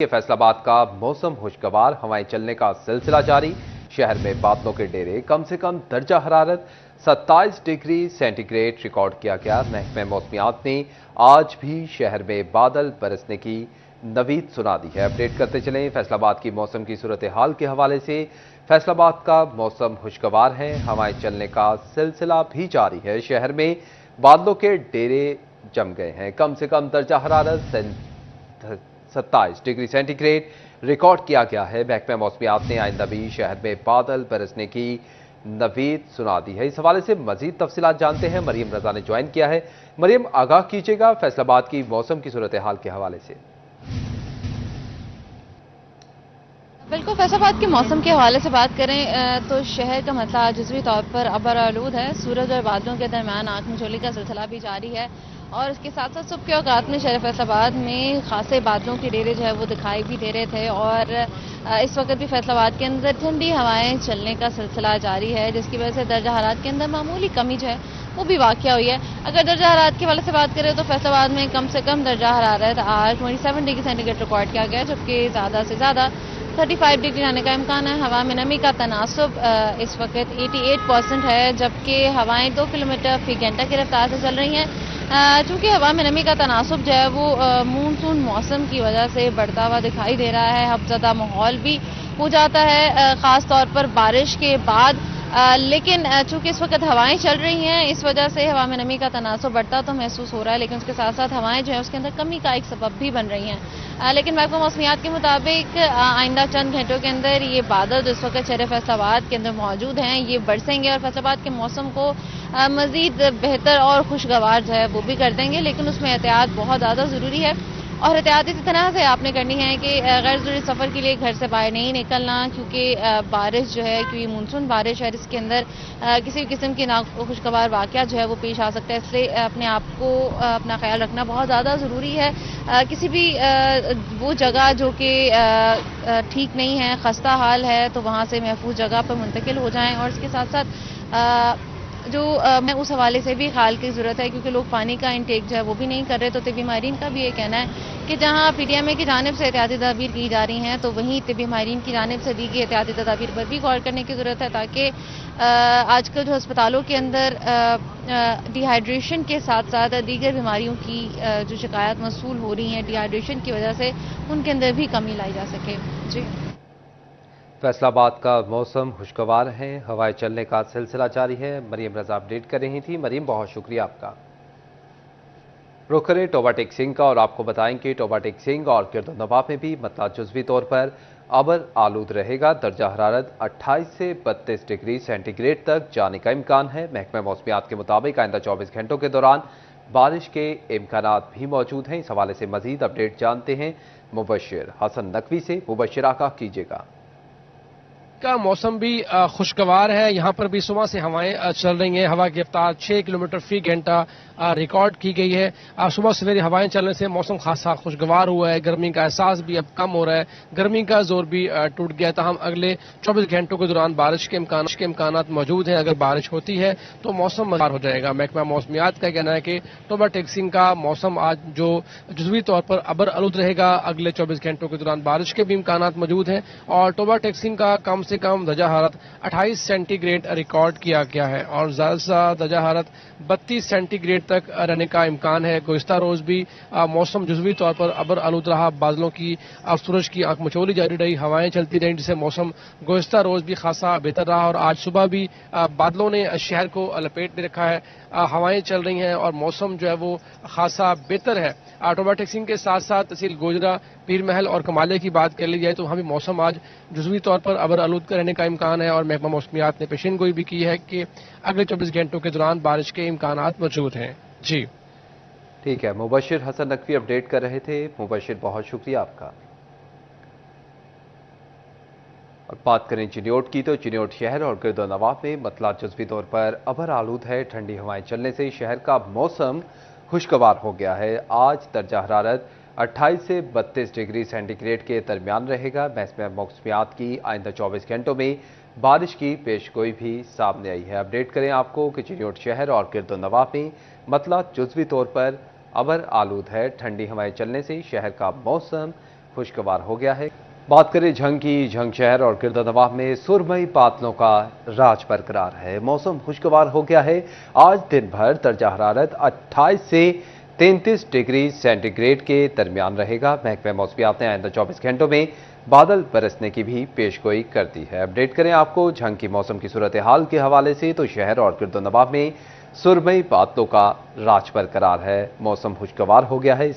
फैसलाबाद का मौसम खुशगवार, हवाएं चलने का सिलसिला जारी। शहर में बादलों के डेरे, कम से कम दर्जा हरारत 27 डिग्री सेंटीग्रेड रिकॉर्ड किया गया। महकमे मौसमियात ने आज भी शहर में बादल बरसने की नवीद सुना दी है। अपडेट करते चलें फैसलाबाद की मौसम की सूरत हाल के हवाले से। फैसलाबाद का मौसम खुशगवार है, हवाएं चलने का सिलसिला भी जारी है। शहर में बादलों के डेरे जम गए हैं। कम से कम दर्जा हरारत 27 डिग्री सेंटीग्रेड रिकॉर्ड किया गया है। महकमा मौसमियात ने आइंदा भी शहर में बादल बरसने की नवीद सुना दी है। इस हवाले से मजीद तफसीलात जानते हैं, मरियम रजा ने ज्वाइन किया है। मरियम, आगाह कीजिएगा फैसलाबाद की मौसम की सूरत हाल के हवाले से। बिल्कुल, फैसलाबाद के मौसम के हवाले से बात करें तो शहर का मतलब जुज़वी तौर पर अबर आलूद है। सूरज और बादलों के दरमियान आंख मिचौली का सिलसिला भी जारी है और इसके साथ साथ सुबह के औकात में शहर फैसलाबाद में खासे बादलों के डेरे जो है वो दिखाई भी दे रहे थे और इस वक्त भी फैसलाबाद के अंदर ठंडी हवाएं चलने का सिलसिला जारी है, जिसकी वजह से दर्जा हरारत के अंदर मामूली कमी जो है वो भी वाक़या हुई है। अगर दर्जा हरारत के हवाले से बात करें तो फैसलाबाद में कम से कम दर्जा हरारत आज 27 डिग्री सेंटीग्रेड रिकॉर्ड किया गया, जबकि ज़्यादा से ज़्यादा 35 डिग्री आने का इम्कान है। हवा में नमी का तनासुब इस वक्त 88% है, जबकि हवाएं 2 किलोमीटर फी घंटा की रफ्तार से चल रही हैं। चूंकि हवा में नमी का तनासुब जो है वो मानसून मौसम की वजह से बढ़ता हुआ दिखाई दे रहा है। हफ्ज़दा माहौल भी हो जाता है ख़ास तौर पर बारिश के बाद। लेकिन चूंकि इस वक्त हवाएं चल रही हैं, इस वजह से हवा में नमी का तनासुब बढ़ता तो महसूस हो रहा है, लेकिन उसके साथ साथ हवाएं जो है उसके अंदर कमी का एक सबब भी बन रही हैं। लेकिन महकमा मौसमियात के मुताबिक आइंदा चंद घंटों के अंदर ये बादल जो इस वक्त शहर फैसलाबाद के अंदर मौजूद हैं ये बरसेंगे और फैसलाबाद के मौसम को मजीद बेहतर और खुशगवार जो है वो भी कर देंगे, लेकिन उसमें एहतियात बहुत ज़्यादा ज़रूरी है। और एहतियात इसी तरह से आपने करनी है कि गैर ज़रूरी सफ़र के लिए घर से बाहर नहीं निकलना, क्योंकि बारिश जो है, क्योंकि मानसून बारिश है जिसके अंदर किसी भी किस्म की नाखुशगवार वाक़या जो है वो पेश आ सकता है। इसलिए अपने आप को अपना ख्याल रखना बहुत ज़्यादा ज़रूरी है। किसी भी वो जगह जो कि ठीक नहीं है, खस्ता हाल है, तो वहाँ से महफूज जगह पर मुंतकिल हो जाएँ। और इसके साथ साथ मैं उस हवाले से भी ख्याल की ज़रूरत है, क्योंकि लोग पानी का इंटेक जो है वो भी नहीं कर रहे। तो तिब्बी माहिरीन का भी ये कहना है कि जहाँ PTMA की जानिब से एहतियाती तदाबीर की जा रही हैं, तो वहीं तिब्बी माहिरीन की जानिब से दी गई एहतियाती तदाबीर पर भी गौर करने की ज़रूरत है, ताकि आजकल जो अस्पतालों के अंदर डिहाइड्रेशन के साथ साथ दीगर बीमारियों की जो शिकायत मौसूल हो रही हैं डिहाइड्रेशन की वजह से, उनके अंदर भी कमी लाई जा सके। जी, फैसलाबाद का मौसम खुशगवार है, हवाएं चलने का सिलसिला जारी है। मरियम रजा अपडेट कर रही थी। मरियम, बहुत शुक्रिया आपका। रुख करें टोबा टेक सिंह का और आपको बताएं कि टोबा टेक सिंह और गिरदोनवा में भी मतलब जुज़वी तौर पर अबर आलूद रहेगा। दर्जा हरारत 28 से 32 डिग्री सेंटीग्रेड तक जाने का इम्कान है। महकमा मौसमियात के मुताबिक आइंदा 24 घंटों के दौरान बारिश के इम्कानात भी मौजूद हैं। इस हवाले से मजीद अपडेट जानते हैं मुबशिर हसन नकवी से। मुबशिर, आगाह कीजिएगा। का मौसम भी खुशगवार है। यहाँ पर भी सुबह से हवाएं चल रही हैं। हवा की रफ्तार 6 किलोमीटर फी घंटा रिकॉर्ड की गई है। सुबह सवेरे हवाएं चलने से मौसम खासा खुशगवार हुआ है। गर्मी का एहसास भी अब कम हो रहा है, गर्मी का जोर भी टूट गया। ताहम अगले 24 घंटों के दौरान बारिश के इम्कान मौजूद हैं। अगर बारिश होती है तो मौसम मज़ेदार हो जाएगा। महकमा मौसमियात का कहना है कि टोबा टेक सिंह का मौसम आज जो जुज़वी तौर पर अबर आलूद रहेगा। अगले 24 घंटों के दौरान बारिश के भी इम्कान मौजूद हैं और टोबा टेक सिंह का कम से कम दर्जा हरारत 28 सेंटीग्रेड रिकॉर्ड किया गया है और ज्यादा से ज्यादा दर्जा हरारत 32 सेंटीग्रेड तक रहने का इम्कान है। गुज़िश्ता रोज भी मौसम जुज़वी तौर पर अबर आलूद रहा। बादलों की सूरज की आंख मचोली जारी रही, हवाएं चलती रही, जिससे मौसम गुज़िश्ता रोज भी खासा बेहतर रहा और आज सुबह भी बादलों ने शहर को लपेट में रखा है। हवाएं चल रही हैं और मौसम जो है वो खासा बेहतर है। टोबा टेक सिंह के साथ साथ तहसील गोजरा, पीर महल और कमाले की बात कर ली जाए तो वहाँ भी मौसम आज जुज़वी तौर पर अबर आलूद का रहने का इम्कान है और महकमा मौसमियात ने पेशन गोई भी की है कि अगले 24 घंटों के दौरान बारिश के इम्कान मौजूद हैं। जी ठीक है, मुबशिर हसन नकवी अपडेट कर रहे थे। मुबशिर, बहुत शुक्रिया आपका। और बात करें चिन्योट की, तो चिन्योट शहर और गिरदोनवा में मतला जुज़वी तौर पर अबर आलूद है। ठंडी हवाएं चलने से शहर का मौसम खुशगवार हो गया है। आज दर्जा हरारत 28 से 32 डिग्री सेंटीग्रेड के दरमियान रहेगा। महकमा मौसमियात की आइंदा 24 घंटों में बारिश की पेशगोई भी सामने आई है। अपडेट करें आपको कि चिन्योट शहर और गिरदोनवा में मतला जुज़वी तौर पर अबर आलूद है। ठंडी हवाएं चलने से शहर का मौसम खुशगवार हो गया है। बात करें झंग की, झंग शहर और गिरदनवाह में सुरमई बादलों का राज बरकरार है। मौसम खुशगवार हो गया है। आज दिन भर दर्जा हरारत 28 से 33 डिग्री सेंटीग्रेड के दरमियान रहेगा। महकमे मौसमियात ने आइंदा 24 घंटों में बादल बरसने की भी पेशगोई कर दी है। अपडेट करें आपको झंग की मौसम की सूरत हाल के हवाले से, तो शहर और गिरदनवाह में सुरमई बादलों का राज बरकरार है। मौसम खुशगवार हो गया है।